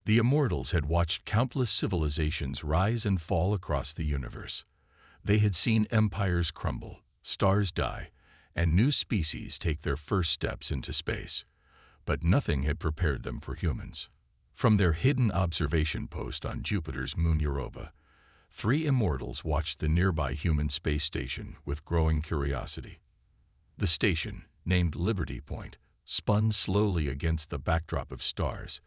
The Immortals had watched countless civilizations rise and fall across the universe. They had seen empires crumble, stars die, and new species take their first steps into space. But nothing had prepared them for humans. From their hidden observation post on Jupiter's moon Europa, 3 Immortals watched the nearby human space station with growing curiosity. The station, named Liberty Point, spun slowly against the backdrop of stars,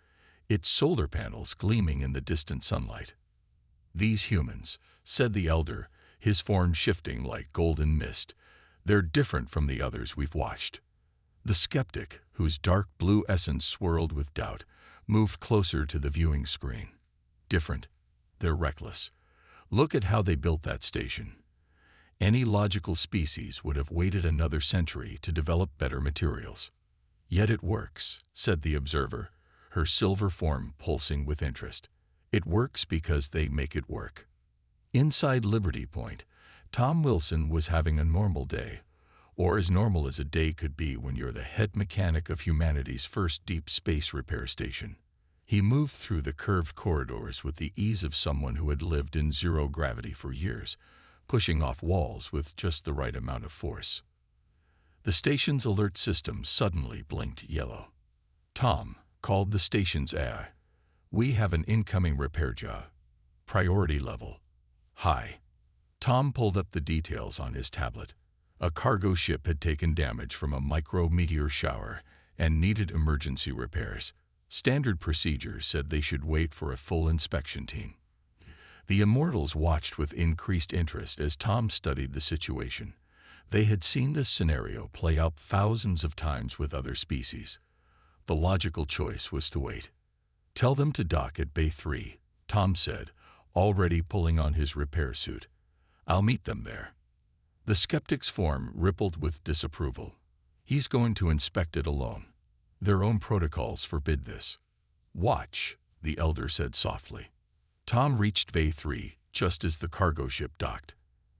its solar panels gleaming in the distant sunlight. "These humans," said the elder, his form shifting like golden mist, "they're different from the others we've watched." The skeptic, whose dark blue essence swirled with doubt, moved closer to the viewing screen. "Different? They're reckless. Look at how they built that station. Any logical species would have waited another century to develop better materials. Yet it works," said the observer, her silver form pulsing with interest. "It works because they make it work." Inside Liberty Point, Tom Wilson was having a normal day, or as normal as a day could be when you're the head mechanic of humanity's first deep space repair station. He moved through the curved corridors with the ease of someone who had lived in zero gravity for years, pushing off walls with just the right amount of force. The station's alert system suddenly blinked yellow. "Tom," called the station's AI, "we have an incoming repair job. Priority level high." Tom pulled up the details on his tablet. A cargo ship had taken damage from a micro-meteor shower and needed emergency repairs. Standard procedures said they should wait for a full inspection team. The Immortals watched with increased interest as Tom studied the situation. They had seen this scenario play out thousands of times with other species. The logical choice was to wait. "Tell them to dock at Bay 3, Tom said, already pulling on his repair suit. "I'll meet them there." The skeptic's form rippled with disapproval. "He's going to inspect it alone. Their own protocols forbid this." "Watch," the elder said softly. Tom reached Bay 3 just as the cargo ship docked.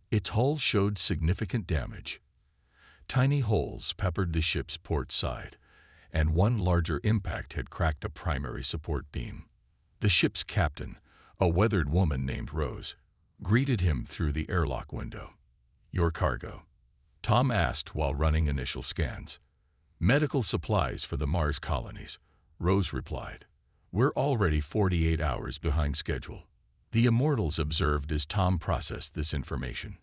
Its hull showed significant damage. Tiny holes peppered the ship's port side, and one larger impact had cracked a primary support beam. The ship's captain, a weathered woman named Rose, greeted him through the airlock window. "Your cargo?" Tom asked while running initial scans. "Medical supplies for the Mars colonies," Rose replied. "We're already 48 hours behind schedule." The Immortals observed as Tom processed this information.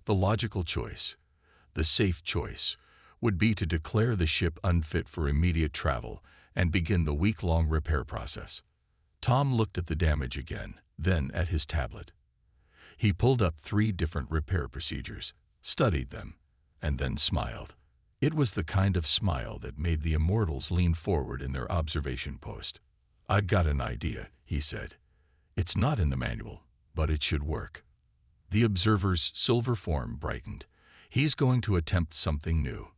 The logical choice, the safe choice, would be to declare the ship unfit for immediate travel and begin the week-long repair process. Tom looked at the damage again, then at his tablet. He pulled up 3 different repair procedures, studied them, and then smiled. It was the kind of smile that made the Immortals lean forward in their observation post. "I've got an idea," he said. "It's not in the manual, but it should work." The observer's silver form brightened. "He's going to attempt something new."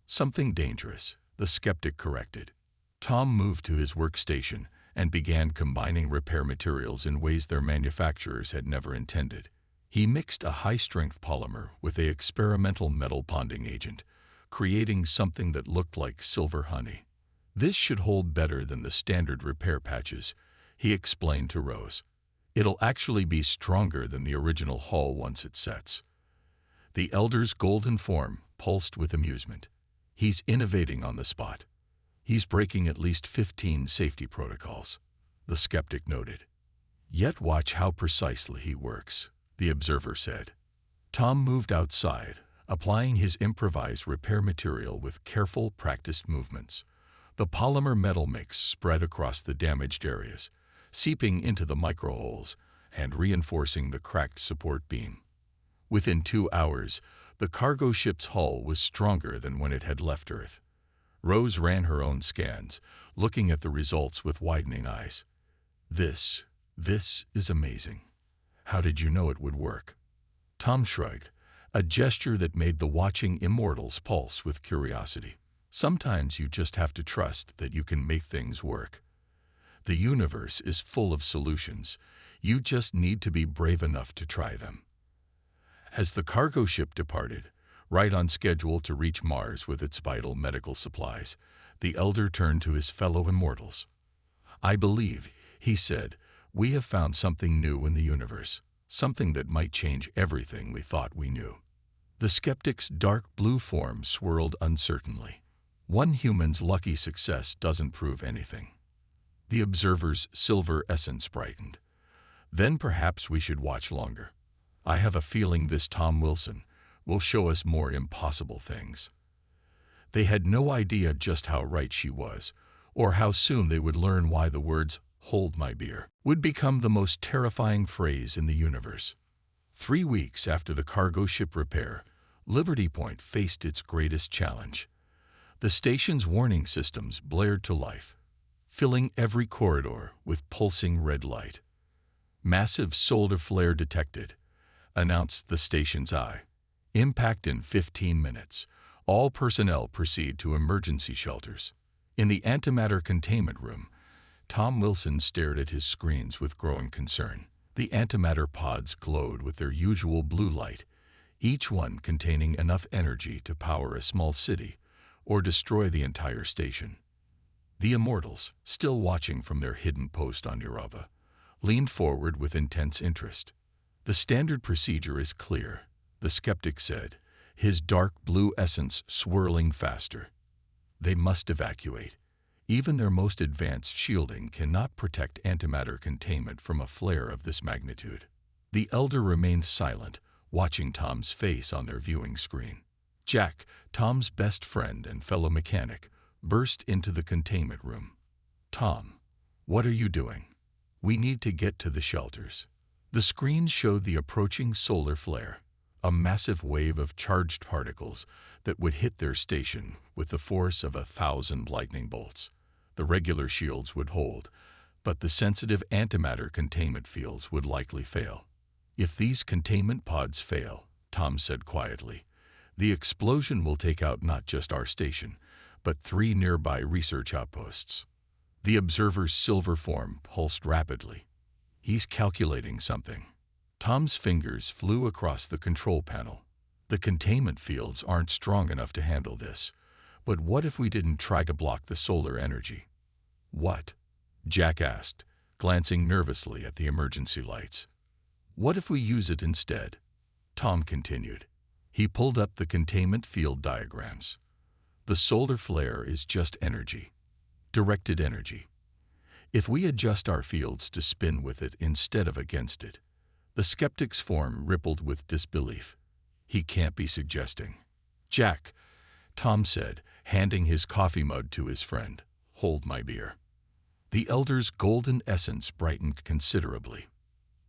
"Something dangerous," the skeptic corrected. Tom moved to his workstation and began combining repair materials in ways their manufacturers had never intended. He mixed a high-strength polymer with an experimental metal ponding agent, creating something that looked like silver honey. "This should hold better than the standard repair patches," he explained to Rose. "It'll actually be stronger than the original hull once it sets." The elder's golden form pulsed with amusement. "He's innovating on the spot. He's breaking at least 15 safety protocols," the skeptic noted. "Yet watch how precisely he works," the observer said. Tom moved outside, applying his improvised repair material with careful, practiced movements. The polymer metal mix spread across the damaged areas, seeping into the microholes and reinforcing the cracked support beam. Within 2 hours, the cargo ship's hull was stronger than when it had left Earth. Rose ran her own scans, looking at the results with widening eyes. This is amazing. How did you know it would work?" Tom shrugged, a gesture that made the watching Immortals pulse with curiosity. "Sometimes you just have to trust that you can make things work. The universe is full of solutions. You just need to be brave enough to try them." As the cargo ship departed, right on schedule to reach Mars with its vital medical supplies, the elder turned to his fellow Immortals. "I believe He said, "We have found something new in the universe, something that might change everything we thought we knew." The skeptic's dark blue form swirled uncertainly. One human's lucky success doesn't prove anything. The observer's silver essence brightened. "Then perhaps we should watch longer. I have a feeling this Tom Wilson will show us more impossible things." They had no idea just how right she was, or how soon they would learn why the words, "Hold my beer," would become the most terrifying phrase in the universe. 3 weeks after the cargo ship repair, Liberty Point faced its greatest challenge. The station's warning systems blared to life, filling every corridor with pulsing red light. "Massive solar flare detected," announced the station's eye. "Impact in 15 minutes. All personnel proceed to emergency shelters." In the antimatter containment room, Tom Wilson stared at his screens with growing concern. The antimatter pods glowed with their usual blue light, each one containing enough energy to power a small city or destroy the entire station. The Immortals, still watching from their hidden post on Europa, leaned forward with intense interest. "The standard procedure is clear," the skeptic said, his dark blue essence swirling faster. "They must evacuate. Even their most advanced shielding cannot protect antimatter containment from a flare of this magnitude." The elder remained silent, watching Tom's face on their viewing screen. Jack, Tom's best friend and fellow mechanic, burst into the containment room. "Tom, what are you doing? We need to get to the shelters." The screen showed the approaching solar flare, a massive wave of charged particles that would hit their station with the force of 1,000 lightning bolts. The regular shields would hold, but the sensitive antimatter containment fields would likely fail. "If these containment pods fail," Tom said quietly, "the explosion will take out not just our station, but 3 nearby research outposts." The observer's silver form pulsed rapidly. "He's calculating something." Tom's fingers flew across the control panel. "The containment fields aren't strong enough to handle this. But what if we didn't try to block the solar energy?" "What?" Jack asked, glancing nervously at the emergency lights. "What if we use it instead?" Tom continued. He pulled up the containment field diagrams. "The solar flare is just energy. Directed energy. If we adjust our fields to spin with it instead of against it." The skeptic's form rippled with disbelief. "He can't be suggesting." "Jack," Tom said, handing his coffee mug to his friend, "hold my beer." The elder's golden essence brightened considerably.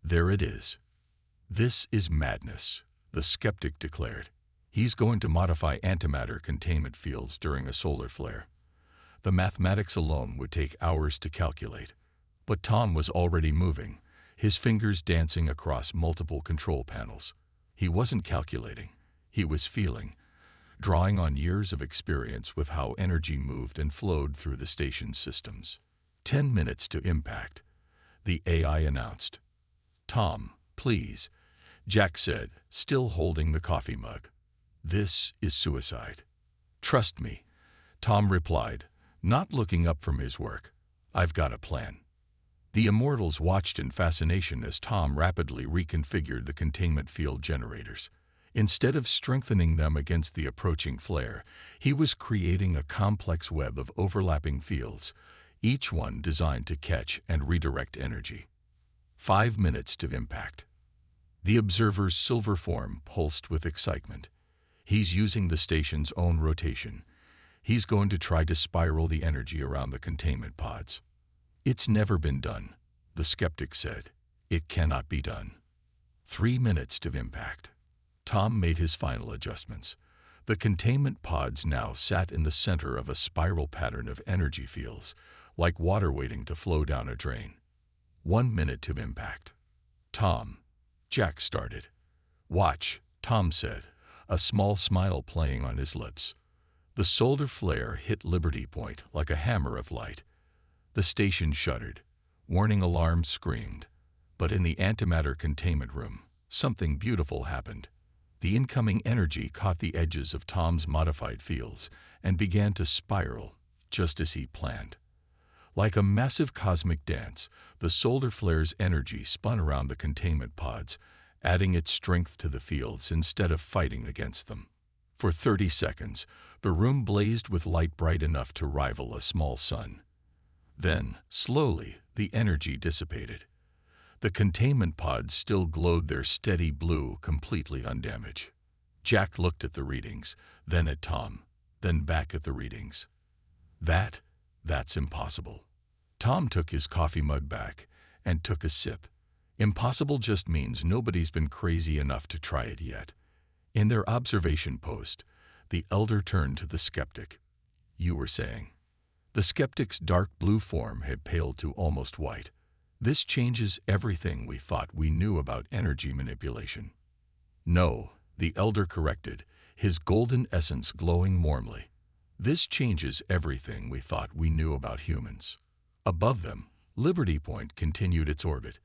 "There it is." "This is madness," the skeptic declared. "He's going to modify antimatter containment fields during a solar flare. The mathematics alone would take hours to calculate." But Tom was already moving, his fingers dancing across multiple control panels. He wasn't calculating, he was feeling, drawing on years of experience with how energy moved and flowed through the station's systems. 10 minutes to impact," the AI announced. "Tom, please," Jack said, still holding the coffee mug. "This is suicide." "Trust me," Tom replied, not looking up from his work. "I've got a plan." The Immortals watched in fascination as Tom rapidly reconfigured the containment field generators. Instead of strengthening them against the approaching flare, he was creating a complex web of overlapping fields, each one designed to catch and redirect energy. 5 minutes to impact. The observer's silver form pulsed with excitement. He's using the station's own rotation. He's going to try to spiral the energy around the containment pods. "It's never been done," the skeptic said. "It cannot be done." 3 minutes to impact. Tom made his final adjustments. The containment pods now sat in the center of a spiral pattern of energy fields, like water waiting to flow down a drain. 1 minute to impact. "Tom," Jack started. "Watch," Tom said, a small smile playing on his lips. The solar flare hit Liberty Point like a hammer of light. The station shuddered. Warning alarms screamed. But in the antimatter containment room, something beautiful happened. The incoming energy caught the edges of Tom's modified fields and began to spiral, just as he planned. Like a massive cosmic dance, the solar flare's energy spun around the containment pods, adding its strength to the fields instead of fighting against them. For 30 seconds, the room blazed with light bright enough to rival a small sun. Then, slowly, the energy dissipated. The containment pods still glowed their steady blue, completely undamaged. Jack looked at the readings, then at Tom, then back at the readings. That's impossible. Tom took his coffee mug back and took a sip. Impossible just means nobody's been crazy enough to try it yet. In their observation post, the elder turned to the skeptic. You were saying. The skeptic's dark blue form had paled to almost white. This changes everything we thought we knew about energy manipulation. No, the elder corrected, his golden essence glowing warmly. This changes everything we thought we knew about humans. Above them, Liberty Point continued its orbit,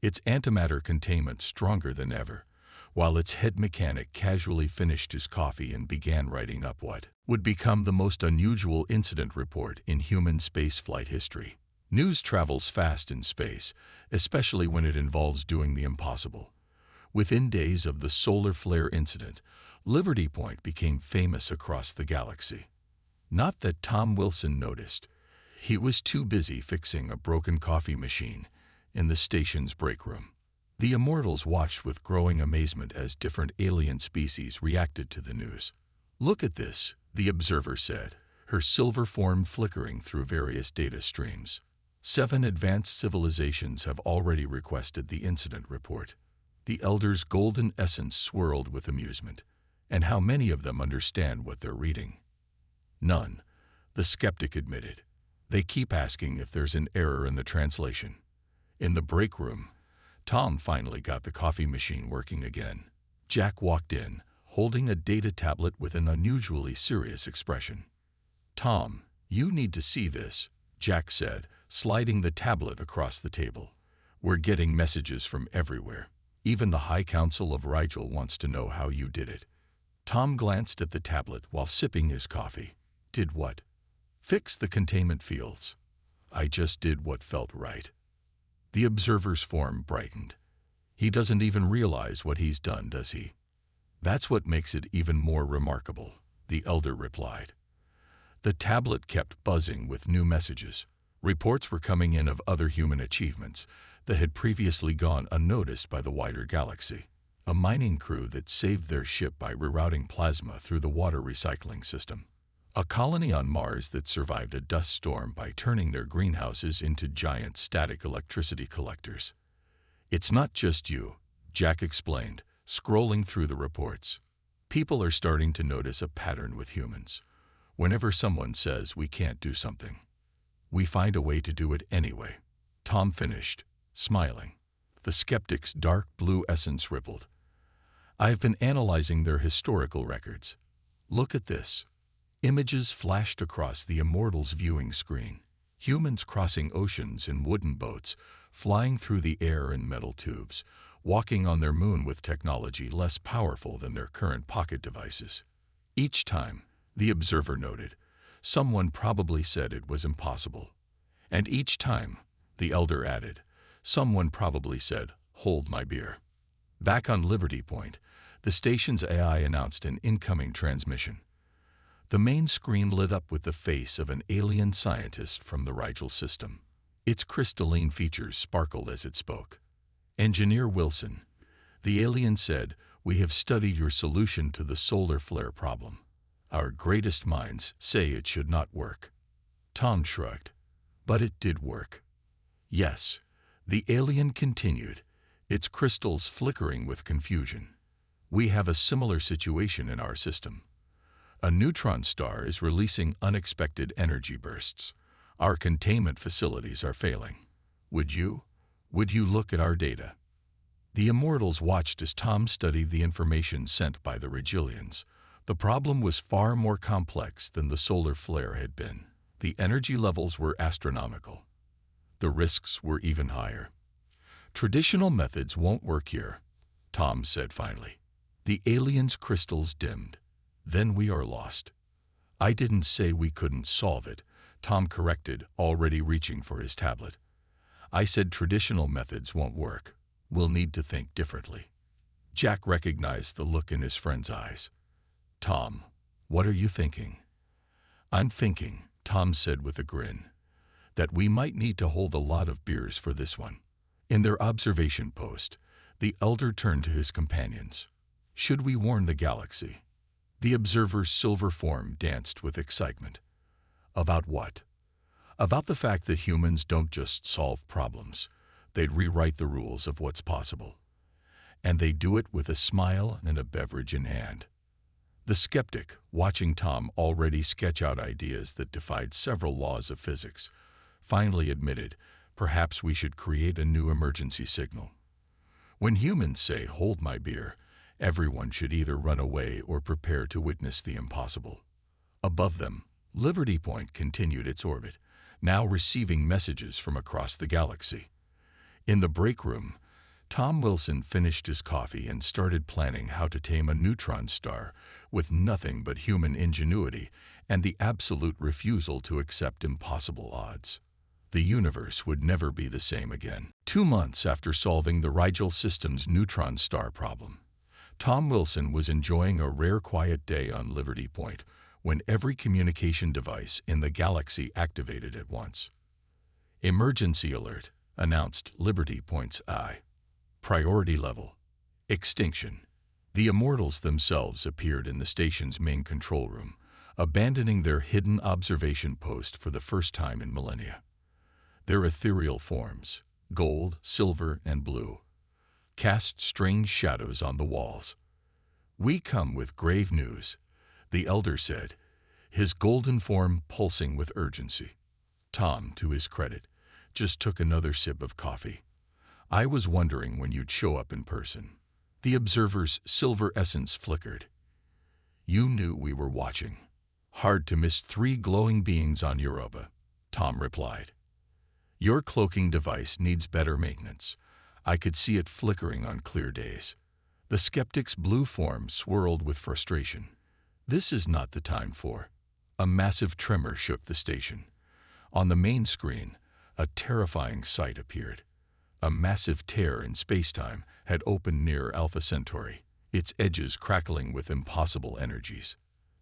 its antimatter containment stronger than ever, while its head mechanic casually finished his coffee and began writing up what would become the most unusual incident report in human spaceflight history. News travels fast in space, especially when it involves doing the impossible. Within days of the solar flare incident, Liberty Point became famous across the galaxy. Not that Tom Wilson noticed. He was too busy fixing a broken coffee machine in the station's break room. The Immortals watched with growing amazement as different alien species reacted to the news. Look at this, the observer said, her silver form flickering through various data streams. 7 advanced civilizations have already requested the incident report. The elder's golden essence swirled with amusement. And how many of them understand what they're reading? None, the skeptic admitted. They keep asking if there's an error in the translation. In the break room, Tom finally got the coffee machine working again. Jack walked in, holding a data tablet with an unusually serious expression. Tom, you need to see this, Jack said, sliding the tablet across the table. We're getting messages from everywhere. Even the High Council of Rigel wants to know how you did it. Tom glanced at the tablet while sipping his coffee. Did what? Fix the containment fields. I just did what felt right. The observer's form brightened. He doesn't even realize what he's done, does he? That's what makes it even more remarkable, the elder replied. The tablet kept buzzing with new messages. Reports were coming in of other human achievements that had previously gone unnoticed by the wider galaxy. A mining crew that saved their ship by rerouting plasma through the water recycling system. A colony on Mars that survived a dust storm by turning their greenhouses into giant static electricity collectors. It's not just you, Jack explained, scrolling through the reports. People are starting to notice a pattern with humans. Whenever someone says we can't do something, we find a way to do it anyway. Tom finished, smiling. The skeptic's dark blue essence rippled. I've been analyzing their historical records. Look at this. Images flashed across the Immortals' viewing screen. Humans crossing oceans in wooden boats, flying through the air in metal tubes, walking on their moon with technology less powerful than their current pocket devices. Each time, the observer noted, someone probably said it was impossible. And each time, the elder added, someone probably said, hold my beer. Back on Liberty Point, the station's AI announced an incoming transmission. The main screen lit up with the face of an alien scientist from the Rigel system. Its crystalline features sparkled as it spoke. Engineer Wilson, the alien said, we have studied your solution to the solar flare problem. Our greatest minds say it should not work. Tom shrugged. But it did work. Yes, the alien continued, its crystals flickering with confusion. We have a similar situation in our system. A neutron star is releasing unexpected energy bursts. Our containment facilities are failing. Would you look at our data? The Immortals watched as Tom studied the information sent by the Rigilians. The problem was far more complex than the solar flare had been. The energy levels were astronomical. The risks were even higher. Traditional methods won't work here, Tom said finally. The aliens' crystals dimmed. Then we are lost. I didn't say we couldn't solve it, Tom corrected, already reaching for his tablet. I said traditional methods won't work. We'll need to think differently. Jack recognized the look in his friend's eyes. Tom, what are you thinking? I'm thinking, Tom said with a grin, that we might need to hold a lot of beers for this one. In their observation post, the elder turned to his companions. Should we warn the galaxy? The observer's silver form danced with excitement. About what? About the fact that humans don't just solve problems. They'd rewrite the rules of what's possible. And they do it with a smile and a beverage in hand. The skeptic, watching Tom already sketch out ideas that defied several laws of physics, finally admitted, perhaps we should create a new emergency signal. When humans say, "Hold my beer," everyone should either run away or prepare to witness the impossible. Above them, Liberty Point continued its orbit, now receiving messages from across the galaxy. In the break room, Tom Wilson finished his coffee and started planning how to tame a neutron star with nothing but human ingenuity and the absolute refusal to accept impossible odds. The universe would never be the same again. 2 months after solving the Rigel system's neutron star problem, Tom Wilson was enjoying a rare quiet day on Liberty Point when every communication device in the galaxy activated at once. Emergency alert, announced Liberty Point's eye. Priority level. Extinction. The Immortals themselves appeared in the station's main control room, abandoning their hidden observation post for the first time in millennia. Their ethereal forms, gold, silver, and blue, cast strange shadows on the walls. We come with grave news, the elder said, his golden form pulsing with urgency. Tom, to his credit, just took another sip of coffee. I was wondering when you'd show up in person. The observer's silver essence flickered. You knew we were watching. Hard to miss 3 glowing beings on Europa, Tom replied. Your cloaking device needs better maintenance. I could see it flickering on clear days. The skeptic's blue form swirled with frustration. This is not the time for. A massive tremor shook the station. On the main screen, a terrifying sight appeared. A massive tear in space-time had opened near Alpha Centauri, its edges crackling with impossible energies.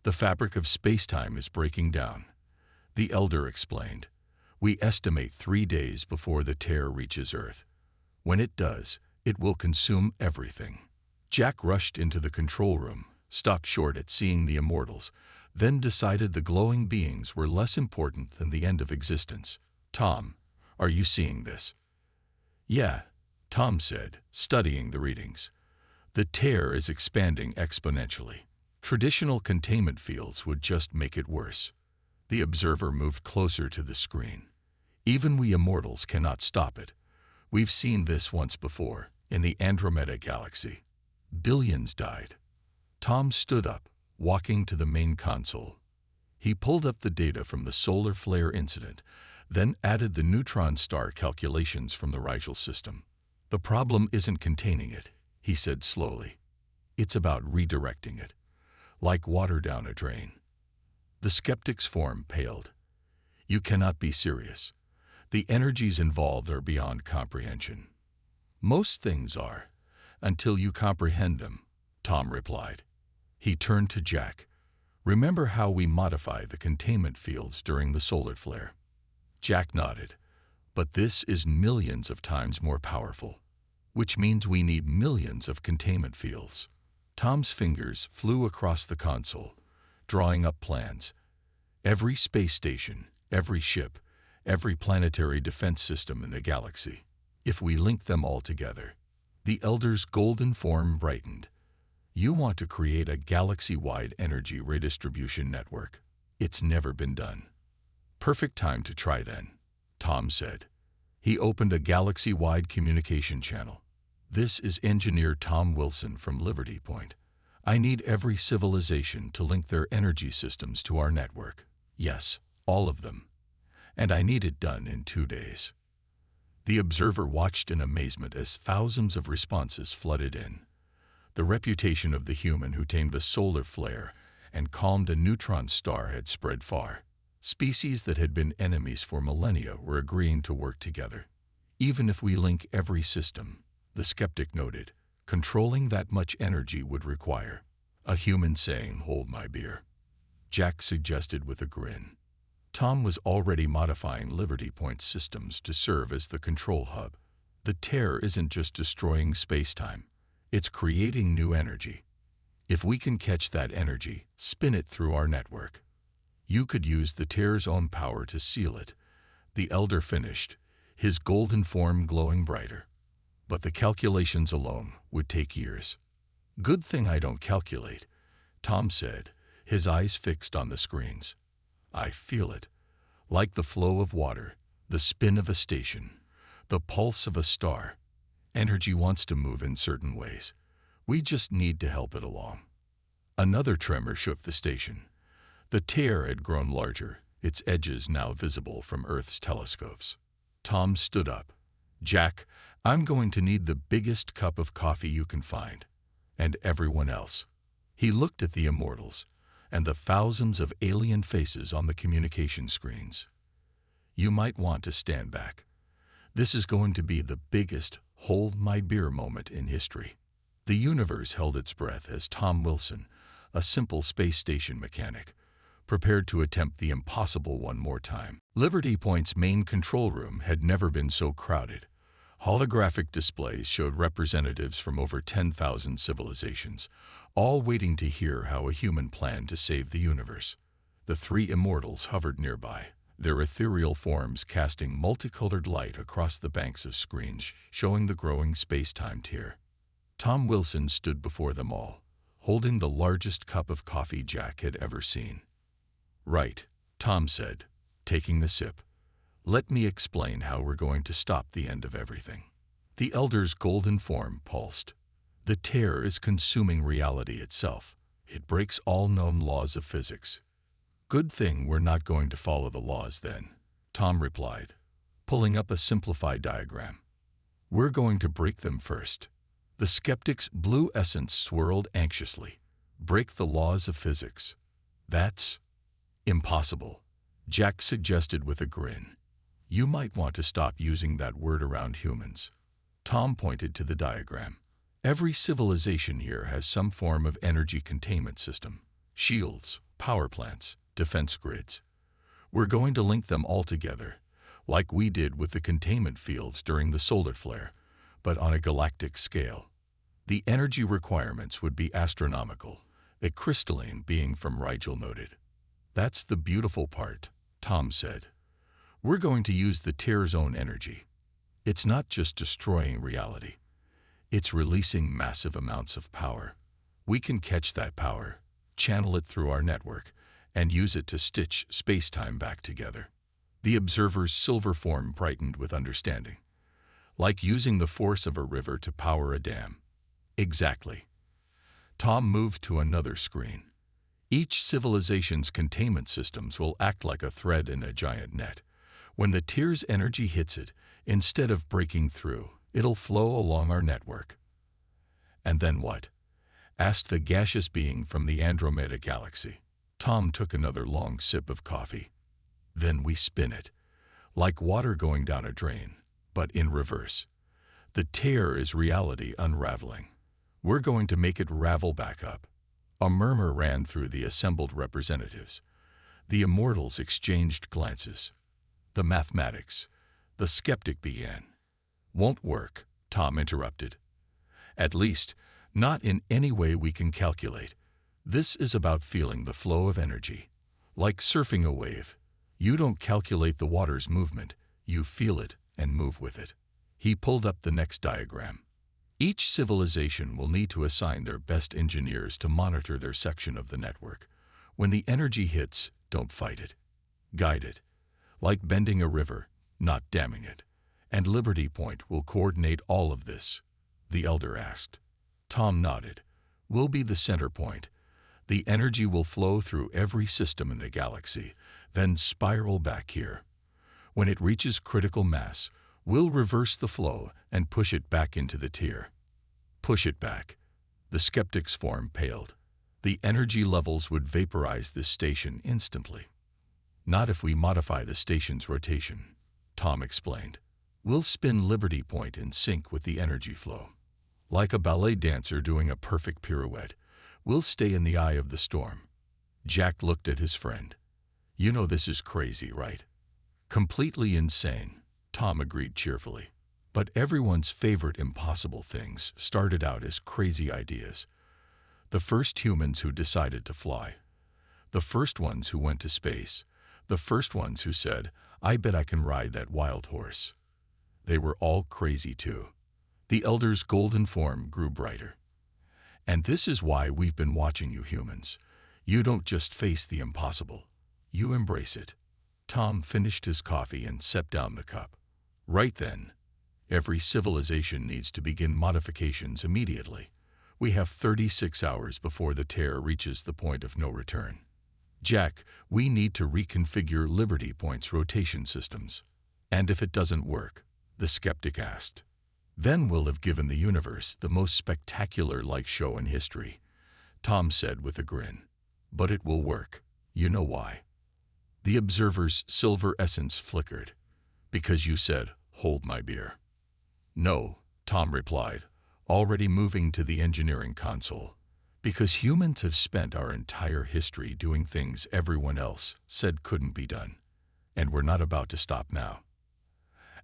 The fabric of space-time is breaking down, the elder explained. We estimate 3 days before the tear reaches Earth. When it does, it will consume everything. Jack rushed into the control room, stopped short at seeing the Immortals, then decided the glowing beings were less important than the end of existence. Tom, are you seeing this? Yeah, Tom said, studying the readings. The tear is expanding exponentially. Traditional containment fields would just make it worse. The observer moved closer to the screen. Even we Immortals cannot stop it. We've seen this once before, in the Andromeda galaxy. Billions died. Tom stood up, walking to the main console. He pulled up the data from the solar flare incident, then added the neutron star calculations from the Rigel system. The problem isn't containing it, he said slowly. It's about redirecting it, like water down a drain. The skeptic's form paled. You cannot be serious. The energies involved are beyond comprehension. Most things are, until you comprehend them, Tom replied. He turned to Jack. Remember how we modify the containment fields during the solar flare? Jack nodded. But this is millions of times more powerful, which means we need millions of containment fields. Tom's fingers flew across the console, drawing up plans. Every space station, every ship, every planetary defense system in the galaxy. If we link them all together. The elder's golden form brightened. You want to create a galaxy-wide energy redistribution network. It's never been done. Perfect time to try then, Tom said. He opened a galaxy-wide communication channel. This is engineer Tom Wilson from Liberty Point. I need every civilization to link their energy systems to our network. Yes, all of them. And I need it done in 2 days. The observer watched in amazement as thousands of responses flooded in. The reputation of the human who tamed a solar flare and calmed a neutron star had spread far. Species that had been enemies for millennia were agreeing to work together. Even if we link every system, the skeptic noted, controlling that much energy would require a human saying, "Hold my beer," Jack suggested with a grin. Tom was already modifying Liberty Point's systems to serve as the control hub. The tear isn't just destroying space-time, it's creating new energy. If we can catch that energy, spin it through our network, you could use the tear's own power to seal it, the elder finished, his golden form glowing brighter. But the calculations alone would take years. Good thing I don't calculate, Tom said, his eyes fixed on the screens. I feel it, like the flow of water, the spin of a station, the pulse of a star. Energy wants to move in certain ways. We just need to help it along. Another tremor shook the station. The tear had grown larger, its edges now visible from Earth's telescopes. Tom stood up. Jack, I'm going to need the biggest cup of coffee you can find. And everyone else. He looked at the Immortals and the thousands of alien faces on the communication screens. You might want to stand back. This is going to be the biggest hold my beer moment in history. The universe held its breath as Tom Wilson, a simple space station mechanic, prepared to attempt the impossible one more time. Liberty Point's main control room had never been so crowded. Holographic displays showed representatives from over 10,000 civilizations, all waiting to hear how a human planned to save the universe. The three Immortals hovered nearby, their ethereal forms casting multicolored light across the banks of screens, showing the growing space-time tier. Tom Wilson stood before them all, holding the largest cup of coffee Jack had ever seen. Right, Tom said, taking the sip. Let me explain how we're going to stop the end of everything. The elder's golden form pulsed. The tear is consuming reality itself. It breaks all known laws of physics. Good thing we're not going to follow the laws then, Tom replied, pulling up a simplified diagram. We're going to break them first. The skeptic's blue essence swirled anxiously. Break the laws of physics. That's impossible, Jack suggested with a grin. You might want to stop using that word around humans. Tom pointed to the diagram. Every civilization here has some form of energy containment system. Shields, power plants, defense grids. We're going to link them all together, like we did with the containment fields during the solar flare, but on a galactic scale. The energy requirements would be astronomical, a crystalline being from Rigel noted. That's the beautiful part, Tom said. We're going to use the tear's own energy. It's not just destroying reality. It's releasing massive amounts of power. We can catch that power, channel it through our network, and use it to stitch space-time back together. The observer's silver form brightened with understanding. Like using the force of a river to power a dam. Exactly. Tom moved to another screen. Each civilization's containment systems will act like a thread in a giant net. When the tear's energy hits it, instead of breaking through, it'll flow along our network. And then what? Asked the gaseous being from the Andromeda galaxy. Tom took another long sip of coffee. Then we spin it, like water going down a drain, but in reverse. The tear is reality unraveling. We're going to make it ravel back up. A murmur ran through the assembled representatives. The Immortals exchanged glances. The mathematics, the skeptic began. Won't work, Tom interrupted. At least, not in any way we can calculate. This is about feeling the flow of energy. Like surfing a wave. You don't calculate the water's movement, you feel it and move with it. He pulled up the next diagram. Each civilization will need to assign their best engineers to monitor their section of the network. When the energy hits, don't fight it. Guide it. Like bending a river, not damming it. And Liberty Point will coordinate all of this, the elder asked. Tom nodded. We'll be the center point. The energy will flow through every system in the galaxy, then spiral back here. When it reaches critical mass, we'll reverse the flow and push it back into the tier. Push it back. The skeptic's form paled. The energy levels would vaporize this station instantly. Not if we modify the station's rotation, Tom explained. We'll spin Liberty Point in sync with the energy flow. Like a ballet dancer doing a perfect pirouette, we'll stay in the eye of the storm. Jack looked at his friend. You know this is crazy, right? Completely insane, Tom agreed cheerfully. But everyone's favorite impossible things started out as crazy ideas. The first humans who decided to fly. The first ones who went to space. The first ones who said, I bet I can ride that wild horse. They were all crazy too. The elder's golden form grew brighter. And this is why we've been watching you humans. You don't just face the impossible. You embrace it. Tom finished his coffee and set down the cup. Right then, every civilization needs to begin modifications immediately. We have 36 hours before the tear reaches the point of no return. Jack, we need to reconfigure Liberty Point's rotation systems. And if it doesn't work, the skeptic asked, then we'll have given the universe the most spectacular light show in history, Tom said with a grin. But it will work. You know why? The observer's silver essence flickered. Because you said, hold my beer. No, Tom replied, already moving to the engineering console. Because humans have spent our entire history doing things everyone else said couldn't be done. And we're not about to stop now.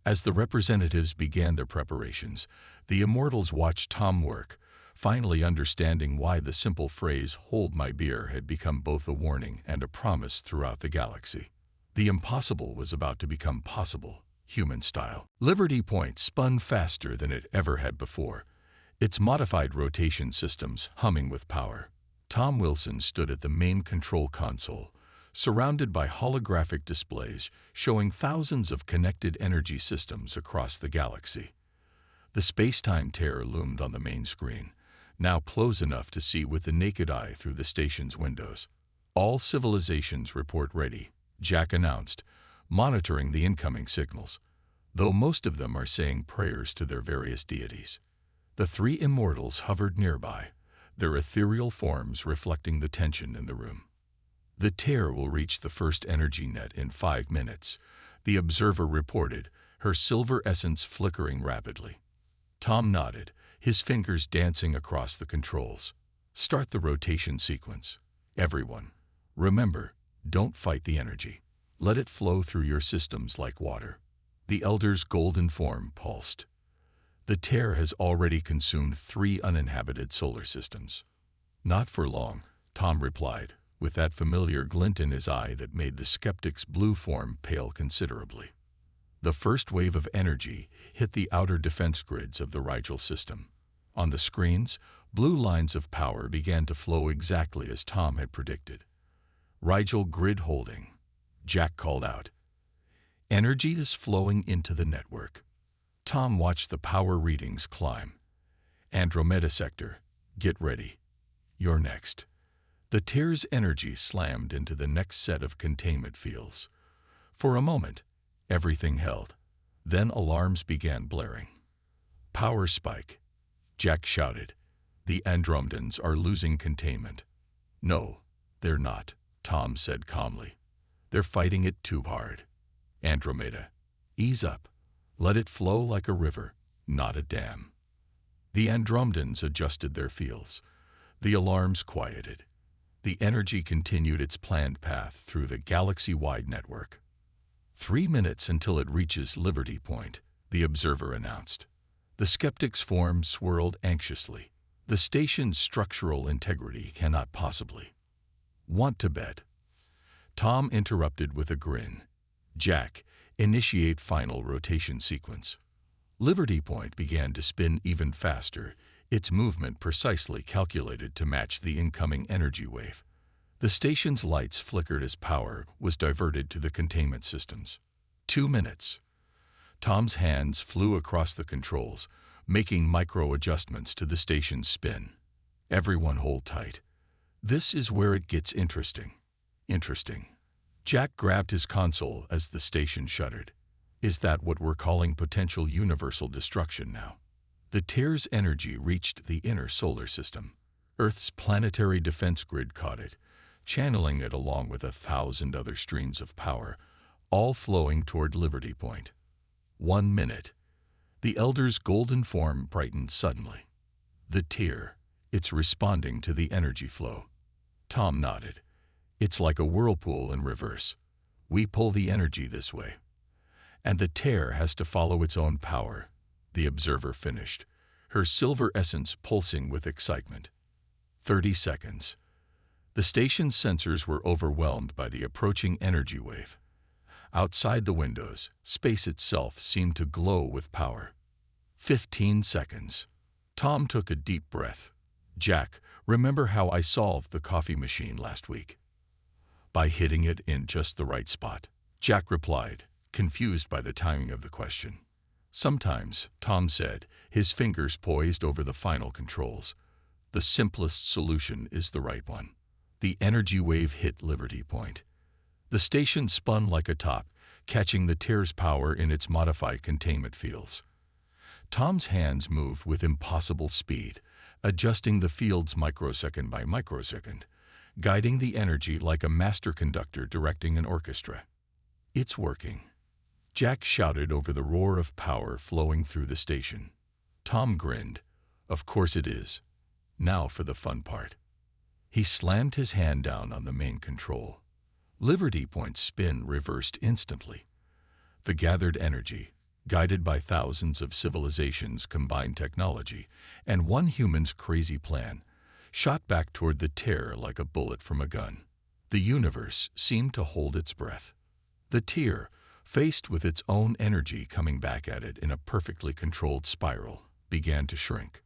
As the representatives began their preparations, the Immortals watched Tom work, finally understanding why the simple phrase, hold my beer, had become both a warning and a promise throughout the galaxy. The impossible was about to become possible, human style. Liberty Point spun faster than it ever had before, its modified rotation systems humming with power. Tom Wilson stood at the main control console, surrounded by holographic displays showing thousands of connected energy systems across the galaxy. The space-time tear loomed on the main screen, now close enough to see with the naked eye through the station's windows. All civilizations report ready, Jack announced, monitoring the incoming signals, though most of them are saying prayers to their various deities. The three Immortals hovered nearby, their ethereal forms reflecting the tension in the room. The tear will reach the first energy net in 5 minutes, the observer reported, her silver essence flickering rapidly. Tom nodded, his fingers dancing across the controls. Start the rotation sequence. Everyone, remember, don't fight the energy. Let it flow through your systems like water. The elder's golden form pulsed. The tear has already consumed 3 uninhabited solar systems. Not for long, Tom replied, with that familiar glint in his eye that made the skeptic's blue form pale considerably. The first wave of energy hit the outer defense grids of the Rigel system. On the screens, blue lines of power began to flow exactly as Tom had predicted. Rigel grid holding, Jack called out. Energy is flowing into the network. Tom watched the power readings climb. Andromeda sector, get ready. You're next. The tear's energy slammed into the next set of containment fields. For a moment, everything held. Then alarms began blaring. Power spike, Jack shouted. The Andromedans are losing containment. No, they're not, Tom said calmly. They're fighting it too hard. Andromeda, ease up. Let it flow like a river, not a dam. The Andromedans adjusted their fields. The alarms quieted. The energy continued its planned path through the galaxy-wide network. 3 minutes until it reaches Liberty Point, the observer announced. The skeptic's form swirled anxiously. The station's structural integrity cannot possibly. Want to bet? Tom interrupted with a grin. Jack, initiate final rotation sequence. Liberty Point began to spin even faster, its movement precisely calculated to match the incoming energy wave. The station's lights flickered as power was diverted to the containment systems. 2 minutes. Tom's hands flew across the controls, making micro-adjustments to the station's spin. Everyone hold tight. This is where it gets interesting. Interesting. Jack grabbed his console as the station shuddered. Is that what we're calling potential universal destruction now? The tear's energy reached the inner solar system. Earth's planetary defense grid caught it, channeling it along with 1,000 other streams of power, all flowing toward Liberty Point. 1 minute. The elder's golden form brightened suddenly. The tear. It's responding to the energy flow. Tom nodded. It's like a whirlpool in reverse. We pull the energy this way. And the tear has to follow its own power, the observer finished, her silver essence pulsing with excitement. 30 seconds. The station's sensors were overwhelmed by the approaching energy wave. Outside the windows, space itself seemed to glow with power. 15 seconds. Tom took a deep breath. Jack, remember how I solved the coffee machine last week? By hitting it in just the right spot. Jack replied, confused by the timing of the question. Sometimes, Tom said, his fingers poised over the final controls. The simplest solution is the right one. The energy wave hit Liberty Point. The station spun like a top, catching the tear's power in its modified containment fields. Tom's hands moved with impossible speed, adjusting the fields microsecond by microsecond, guiding the energy like a master conductor directing an orchestra. It's working. Jack shouted over the roar of power flowing through the station. Tom grinned. Of course it is. Now for the fun part. He slammed his hand down on the main control. Liberty Point's spin reversed instantly. The gathered energy, guided by thousands of civilizations' combined technology and one human's crazy plan, shot back toward the tear like a bullet from a gun. The universe seemed to hold its breath. The tear, faced with its own energy coming back at it in a perfectly controlled spiral, began to shrink.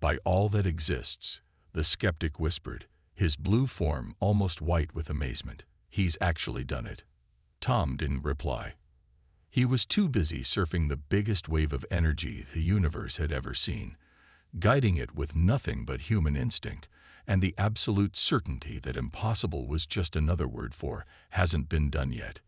By all that exists, the skeptic whispered, his blue form almost white with amazement. He's actually done it. Tom didn't reply. He was too busy surfing the biggest wave of energy the universe had ever seen, guiding it with nothing but human instinct and the absolute certainty that impossible was just another word for hasn't been done yet.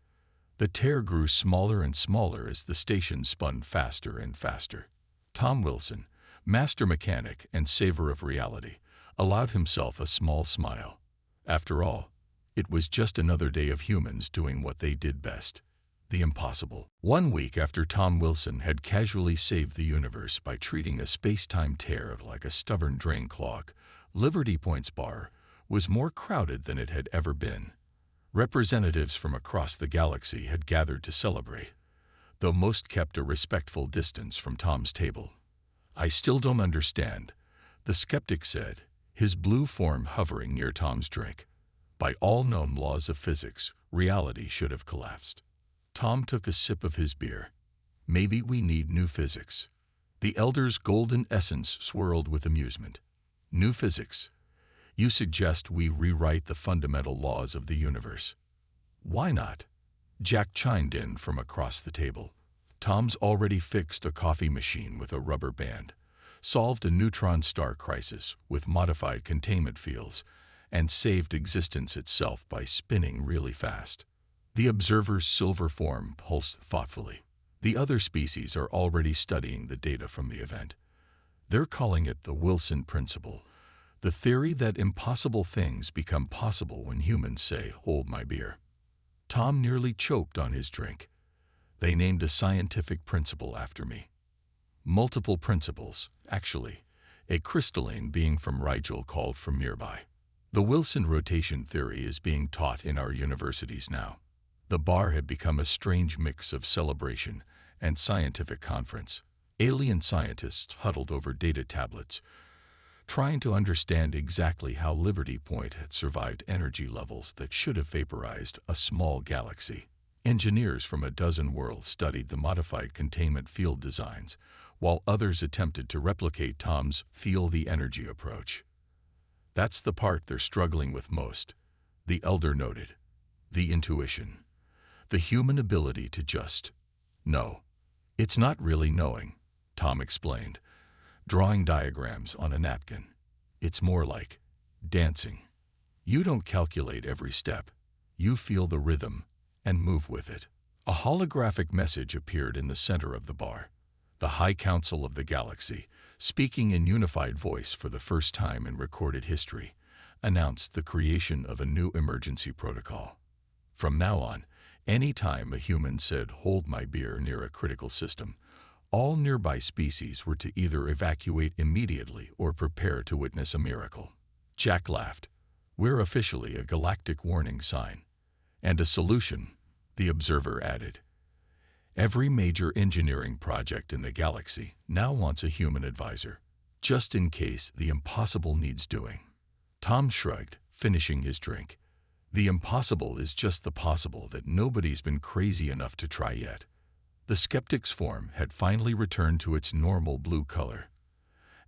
The tear grew smaller and smaller as the station spun faster and faster. Tom Wilson, master mechanic and saver of reality, allowed himself a small smile. After all, it was just another day of humans doing what they did best. The impossible. 1 week after Tom Wilson had casually saved the universe by treating a space-time tear like a stubborn drain clog, Liberty Point's bar was more crowded than it had ever been. Representatives from across the galaxy had gathered to celebrate, though most kept a respectful distance from Tom's table. I still don't understand, the skeptic said, his blue form hovering near Tom's drink. By all known laws of physics, reality should have collapsed. Tom took a sip of his beer. Maybe we need new physics. The elder's golden essence swirled with amusement. New physics. You suggest we rewrite the fundamental laws of the universe. Why not? Jack chimed in from across the table. Tom's already fixed a coffee machine with a rubber band, solved a neutron star crisis with modified containment fields, and saved existence itself by spinning really fast. The observer's silver form pulsed thoughtfully. The other species are already studying the data from the event. They're calling it the Wilson Principle, the theory that impossible things become possible when humans say, "Hold my beer." Tom nearly choked on his drink. They named a scientific principle after me. Multiple principles, actually. A crystalline being from Rigel called from nearby. The Wilson rotation theory is being taught in our universities now. The bar had become a strange mix of celebration and scientific conference. Alien scientists huddled over data tablets, trying to understand exactly how Liberty Point had survived energy levels that should have vaporized a small galaxy. Engineers from a dozen worlds studied the modified containment field designs, while others attempted to replicate Tom's feel the energy approach. That's the part they're struggling with most, the elder noted. The intuition. The human ability to just know. It's not really knowing, Tom explained, drawing diagrams on a napkin. It's more like dancing. You don't calculate every step. You feel the rhythm and move with it. A holographic message appeared in the center of the bar. The High Council of the Galaxy, speaking in unified voice for the first time in recorded history, announced the creation of a new emergency protocol. From now on, any time a human said, "Hold my beer," near a critical system, all nearby species were to either evacuate immediately or prepare to witness a miracle. Jack laughed. "We're officially a galactic warning sign." "And a solution," the observer added. "Every major engineering project in the galaxy now wants a human advisor, just in case the impossible needs doing." Tom shrugged, finishing his drink. The impossible is just the possible that nobody's been crazy enough to try yet. The skeptic's form had finally returned to its normal blue color.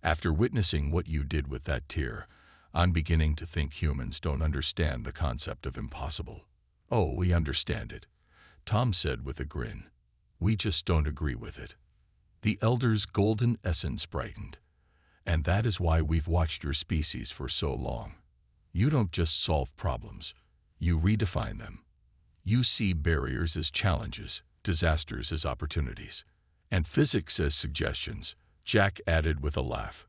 "After witnessing what you did with that tear, I'm beginning to think humans don't understand the concept of impossible." "Oh, we understand it," Tom said with a grin. "We just don't agree with it." The elder's golden essence brightened. "And that is why we've watched your species for so long. You don't just solve problems, you redefine them. You see barriers as challenges, disasters as opportunities, and physics as suggestions," Jack added with a laugh.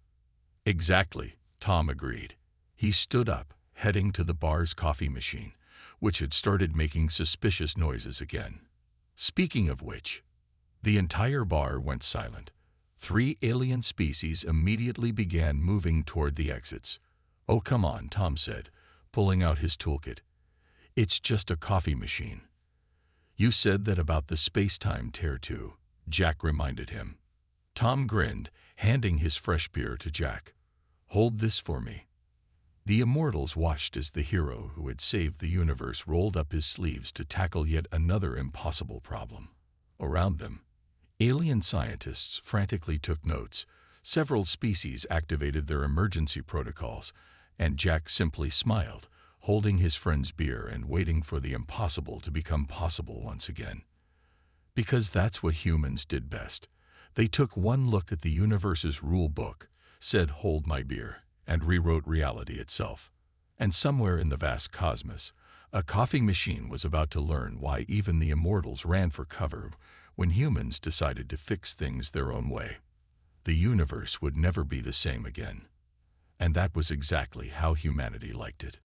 "Exactly," Tom agreed. He stood up, heading to the bar's coffee machine, which had started making suspicious noises again. Speaking of which, the entire bar went silent. 3 alien species immediately began moving toward the exits. "Oh, come on," Tom said, pulling out his toolkit. "It's just a coffee machine." "You said that about the space-time tear too," Jack reminded him. Tom grinned, handing his fresh beer to Jack. "Hold this for me." The Immortals watched as the hero who had saved the universe rolled up his sleeves to tackle yet another impossible problem. Around them, alien scientists frantically took notes. Several species activated their emergency protocols, and Jack simply smiled, holding his friend's beer and waiting for the impossible to become possible once again. Because that's what humans did best. They took one look at the universe's rule book, said, "Hold my beer," and rewrote reality itself. And somewhere in the vast cosmos, a coffee machine was about to learn why even the Immortals ran for cover when humans decided to fix things their own way. The universe would never be the same again. And that was exactly how humanity liked it.